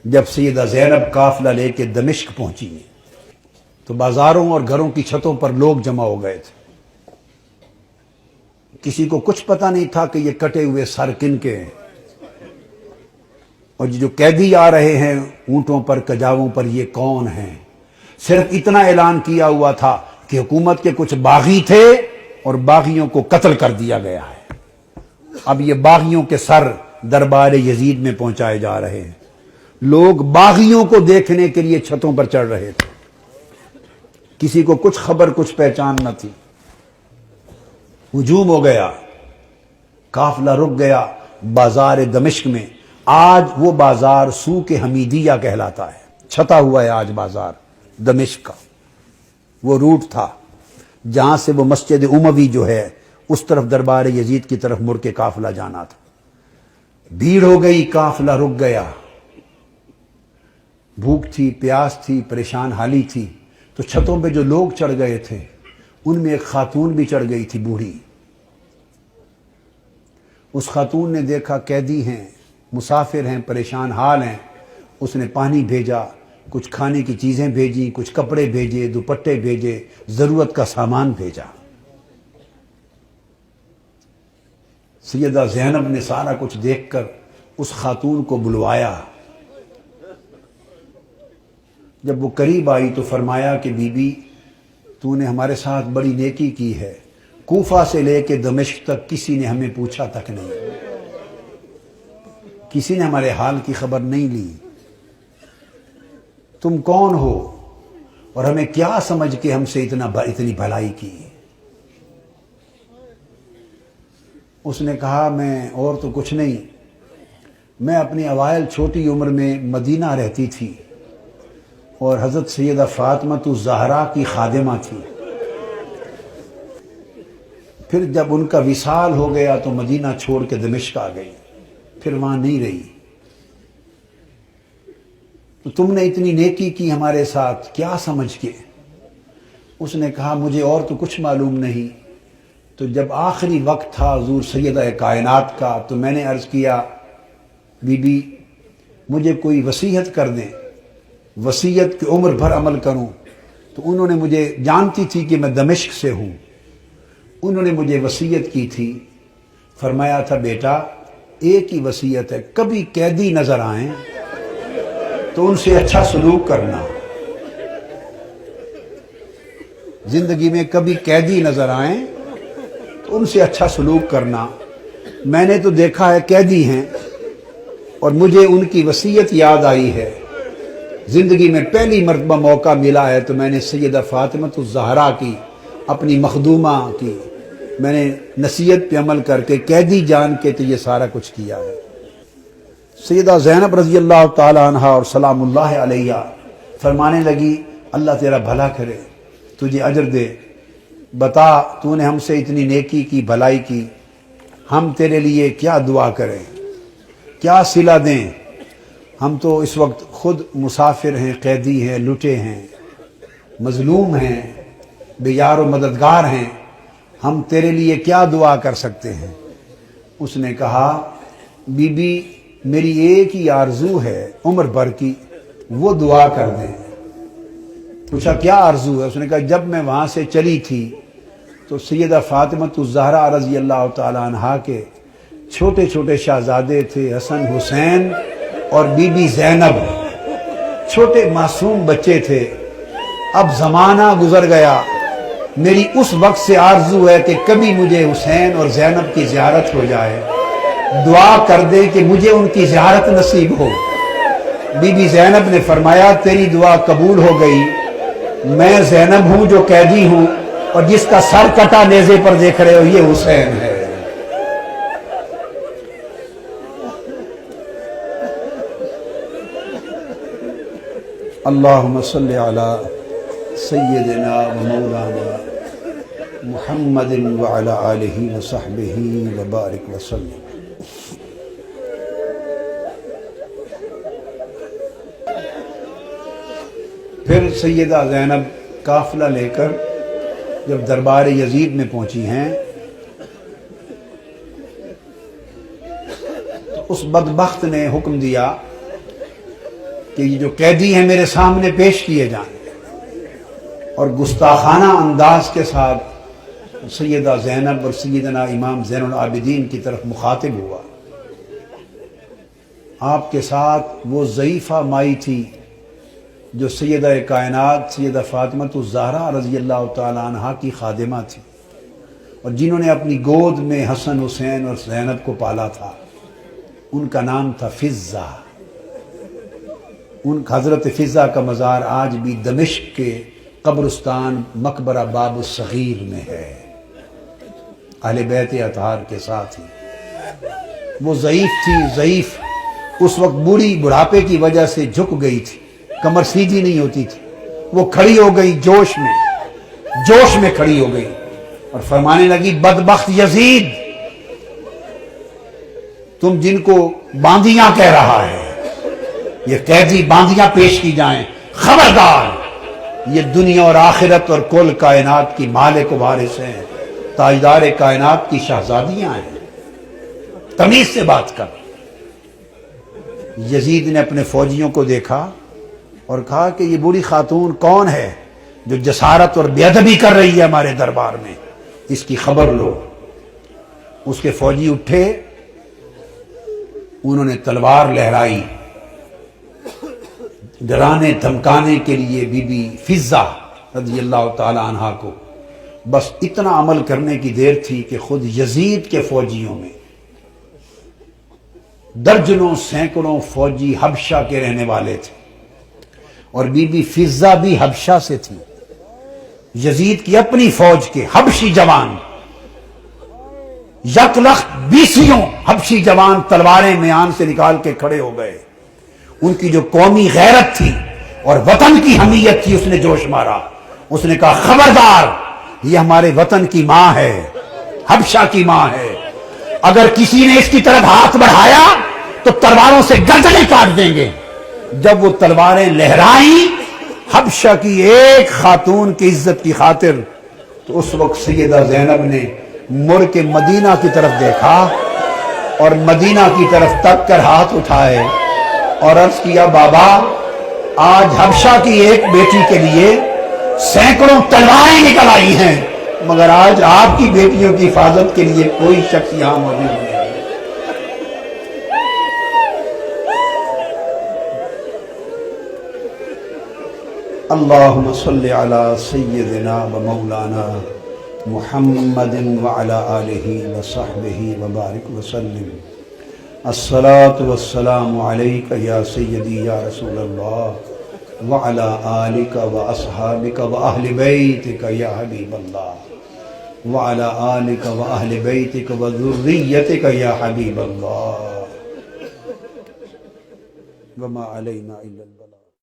جب سیدہ زینب قافلہ لے کے دمشق پہنچی تو بازاروں اور گھروں کی چھتوں پر لوگ جمع ہو گئے تھے۔ کسی کو کچھ پتہ نہیں تھا کہ یہ کٹے ہوئے سر کن کے ہیں، اور جو قیدی آ رہے ہیں اونٹوں پر کجاووں پر یہ کون ہیں۔ صرف اتنا اعلان کیا ہوا تھا کہ حکومت کے کچھ باغی تھے اور باغیوں کو قتل کر دیا گیا ہے۔ اب یہ باغیوں کے سر دربار یزید میں پہنچائے جا رہے ہیں۔ لوگ باغیوں کو دیکھنے کے لیے چھتوں پر چڑھ رہے تھے۔ کسی کو کچھ خبر کچھ پہچان نہ تھی۔ ہجوم ہو گیا، قافلہ رک گیا بازار دمشق میں۔ آج وہ بازار سوق حمیدیہ کہلاتا ہے، چھتا ہوا ہے آج بازار دمشق کا۔ وہ روٹ تھا جہاں سے وہ مسجد اموی جو ہے اس طرف دربار یزید کی طرف مڑ کے قافلہ جانا تھا۔ بھیڑ ہو گئی، قافلہ رک گیا۔ بھوک تھی، پیاس تھی، پریشان حالی تھی، تو چھتوں پہ جو لوگ چڑھ گئے تھے ان میں ایک خاتون بھی چڑھ گئی تھی، بوڑھی۔ اس خاتون نے دیکھا قیدی ہیں، مسافر ہیں، پریشان حال ہیں۔ اس نے پانی بھیجا، کچھ کھانے کی چیزیں بھیجی، کچھ کپڑے بھیجے، دوپٹے بھیجے، ضرورت کا سامان بھیجا۔ سیدہ زینب نے سارا کچھ دیکھ کر اس خاتون کو بلوایا۔ جب وہ قریب آئی تو فرمایا کہ بی بی، تو نے ہمارے ساتھ بڑی نیکی کی ہے۔ کوفہ سے لے کے دمشق تک کسی نے ہمیں پوچھا تک نہیں، کسی نے ہمارے حال کی خبر نہیں لی۔ تم کون ہو اور ہمیں کیا سمجھ کے ہم سے اتنی بھلائی کی؟ اس نے کہا میں اور تو کچھ نہیں، میں اپنی اوائل چھوٹی عمر میں مدینہ رہتی تھی اور حضرت سیدہ فاطمہ الزہرا کی خادمہ تھی۔ پھر جب ان کا وصال ہو گیا تو مدینہ چھوڑ کے دمشق آ گئی، پھر وہاں نہیں رہی۔ تو تم نے اتنی نیکی کی ہمارے ساتھ کیا سمجھ کے؟ اس نے کہا مجھے اور تو کچھ معلوم نہیں۔ تو جب آخری وقت تھا حضور سیدہ کائنات کا تو میں نے عرض کیا بی بی مجھے کوئی وصیت کر دیں، وصیت کی عمر بھر عمل کروں۔ تو انہوں نے مجھے، جانتی تھی کہ میں دمشق سے ہوں، انہوں نے مجھے وصیت کی تھی، فرمایا تھا بیٹا ایک ہی وصیت ہے، کبھی قیدی نظر آئیں تو ان سے اچھا سلوک کرنا۔ زندگی میں کبھی قیدی نظر آئیں تو ان سے اچھا سلوک کرنا۔ میں نے تو دیکھا ہے قیدی ہیں اور مجھے ان کی وصیت یاد آئی ہے۔ زندگی میں پہلی مرتبہ موقع ملا ہے تو میں نے سیدہ فاطمہ الزہرا کی، اپنی مخدومہ کی، میں نے نصیحت پہ عمل کر کے قیدی جان کے تو یہ سارا کچھ کیا ہے۔ سیدہ زینب رضی اللہ تعالی عنہ اور سلام اللہ علیہ فرمانے لگی اللہ تیرا بھلا کرے، تجھے اجر دے، بتا تو نے ہم سے اتنی نیکی کی، بھلائی کی، ہم تیرے لیے کیا دعا کریں، کیا صلہ دیں؟ ہم تو اس وقت خود مسافر ہیں، قیدی ہیں، لٹے ہیں، مظلوم ہیں، بے یار و مددگار ہیں، ہم تیرے لیے کیا دعا کر سکتے ہیں؟ اس نے کہا بی بی میری ایک ہی آرزو ہے عمر بھر کی، وہ دعا کر دیں۔ پوچھا کیا آرزو ہے؟ اس نے کہا جب میں وہاں سے چلی تھی تو سیدہ فاطمہ الزہرا رضی اللہ تعالی عنہا کے چھوٹے چھوٹے شہزادے تھے، حسن حسین اور بی بی زینب، چھوٹے معصوم بچے تھے۔ اب زمانہ گزر گیا، میری اس وقت سے آرزو ہے کہ کبھی مجھے حسین اور زینب کی زیارت ہو جائے، دعا کر دے کہ مجھے ان کی زیارت نصیب ہو۔ بی بی زینب نے فرمایا تیری دعا قبول ہو گئی، میں زینب ہوں جو قیدی ہوں، اور جس کا سر کٹا نیزے پر دیکھ رہے ہو یہ حسین ہے۔ اللہم صلی علی سیدنا و مولانا محمد وعلی آلہ وصحبہ وبارک وسلم۔ پھر سیدہ زینب قافلہ لے کر جب دربار یزید میں پہنچی ہیں تو اس بدبخت نے حکم دیا کہ یہ جو قیدی ہیں میرے سامنے پیش کیے جائیں، اور گستاخانہ انداز کے ساتھ سیدہ زینب اور سیدنا امام زین العابدین کی طرف مخاطب ہوا۔ آپ کے ساتھ وہ ضعیفہ مائی تھی جو سیدہ کائنات سیدہ فاطمہ الزہرا رضی اللہ تعالی عنہا کی خادمہ تھی، اور جنہوں نے اپنی گود میں حسن حسین اور زینب کو پالا تھا۔ ان کا نام تھا فضہ۔ ان حضرت فضہ کا مزار آج بھی دمشق کے قبرستان مقبرہ باب الصغیر میں ہے، اہل بیت اطہار کے ساتھ ہی۔ وہ ضعیف تھی، ضعیف، اس وقت بوڑھی بڑھاپے کی وجہ سے جھک گئی تھی، کمر سیدھی نہیں ہوتی تھی۔ وہ کھڑی ہو گئی جوش میں کھڑی ہو گئی اور فرمانے لگی، بدبخت یزید، تم جن کو باندیاں کہہ رہا ہے، یہ قیدی باندیاں پیش کی جائیں، خبردار، یہ دنیا اور آخرت اور کل کائنات کی مالک و وارث ہیں، تاجدار کائنات کی شہزادیاں ہیں، تمیز سے بات کر۔ یزید نے اپنے فوجیوں کو دیکھا اور کہا کہ یہ بوڑھی خاتون کون ہے جو جسارت اور بے ادبی کر رہی ہے ہمارے دربار میں، اس کی خبر لو۔ اس کے فوجی اٹھے، انہوں نے تلوار لہرائی ڈرانے دھمکانے کے لیے بی بی فضہ رضی اللہ تعالی عنہا کو۔ بس اتنا عمل کرنے کی دیر تھی کہ خود یزید کے فوجیوں میں درجنوں سینکڑوں فوجی حبشہ کے رہنے والے تھے، اور بی بی فضہ بھی حبشہ سے تھی۔ یزید کی اپنی فوج کے حبشی جوان، یک لخت 20 حبشی جوان تلواریں میان سے نکال کے کھڑے ہو گئے۔ ان کی جو قومی غیرت تھی اور وطن کی حمیت تھی، اس نے جوش مارا۔ اس نے کہا، خبردار، یہ ہمارے وطن کی ماں ہے، حبشہ کی ماں ہے، اگر کسی نے اس کی طرف ہاتھ بڑھایا تو تلواروں سے گردنیں کاٹ دیں گے۔ جب وہ تلواریں لہرائیں حبشہ کی ایک خاتون کی عزت کی خاطر، تو اس وقت سیدہ زینب نے مڑ کے مدینہ کی طرف دیکھا اور مدینہ کی طرف تک کر ہاتھ اٹھائے اور عرض کیا، بابا، آج حبشہ کی ایک بیٹی کے لیے سینکڑوں تلواریں نکل آئی ہیں، مگر آج آپ کی بیٹیوں کی حفاظت کے لیے کوئی شخص یہاں موجود نہیں ہے۔ اللہم صلی علی سیدنا و مولانا محمد وعلی آلہ وصحبہ وبارک وسلم۔ الصلاة والسلام علیک یا سیدی یا رسول اللہ وعلی آلک و اصحابک و اہل بیتک یا حبیب اللہ وعلی آلک و اہل بیتک و ذریتک یا حبیب اللہ وما علینا الا البلاغ۔